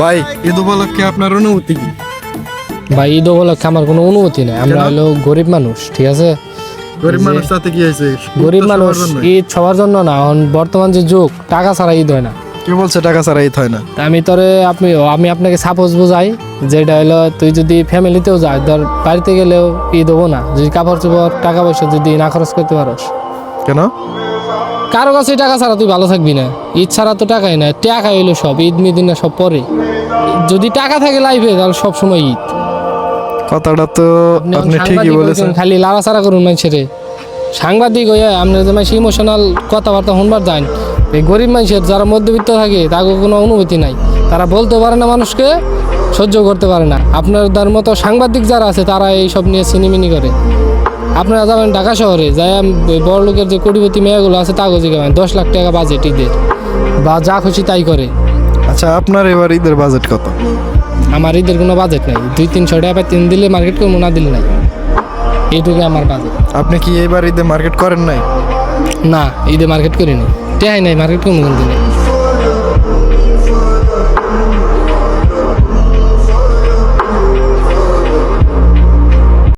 ভাই, ঈদ উপলক্ষে আপনার অনুভূতি কি? ভাই ঈদ উপলক্ষে আমার কোনো অনুভূতি নেই। আমরা কেন? হলো গরিব মানুষ, ঠিক আছে? গরিব যে- মানুষ তাতে কি হয়েছে? গরিব ঈদ তো মানুষ, সবার জন্যই। ঈদ সবার জন্য না। এখন বর্তমান যে যুগ, টাকা ছাড়া ঈদ হয় না। কে বলছে টাকা ছাড়া ঈদ হয় না? তা আমি আপনাকে সাপোজ বোঝাই, যেটা হলো তুই যদি ফ্যামিলিতেও যাস, ধর বাড়িতে গেলেও ঈদ হবো না যদি কাপড় চোপড় টাকা পয়সা যদি না খরচ করতে পারোস। কেন? কারো কাছে টাকা ছাড়া তুই ভালো থাকবি না। ঈদ ছাড়া তো টাকাই না, টাকা হইলো সব। ঈদ মিদিনা সব পরে। যদি টাকা থাকে লাইফে তাহলে সব সময় ঈদ। কথাটা তো আপনি ঠিকই সাংবাদিক বলেছেন। হইছেন, খালি লাড়াচাড়া করুন মানুষের। সাংবাদিক হইয়া আপনার যে মানুষ ইমোশনাল কথাবার্তা শুনবার যান, এই গরিব মানুষের যারা মধ্যবিত্ত থাকে তাদের কোনো অনুভূতি নাই। তারা বলতে পারে না, মানুষকে সহ্য করতে পারে না। আপনাদের মতো সাংবাদিক যারা আছে তারা এইসব নিয়ে সিনেমিনি করে। আপনারা যাবেন ঢাকা শহরে, যাই বড় লোকের যে কোটিপতি মেয়েগুলো আছে তা গজি গাবেন 10 লাখ টাকা বাজেট ঈদের, বা যা খুশি তাই করে। আচ্ছা, আপনার এবার ঈদের বাজেট কত? আমার ঈদের কোনো বাজেট নাই। 200-300 টাকা তিন দিলে মার্কেট করবো, না দিলে নাই। এইটুকু আমার বাজেট। আপনি কি এবার ঈদে মার্কেট করেন নাই? না, ঈদে মার্কেট করিনি, টেহাই নাই, মার্কেট করবো কোন দিনে।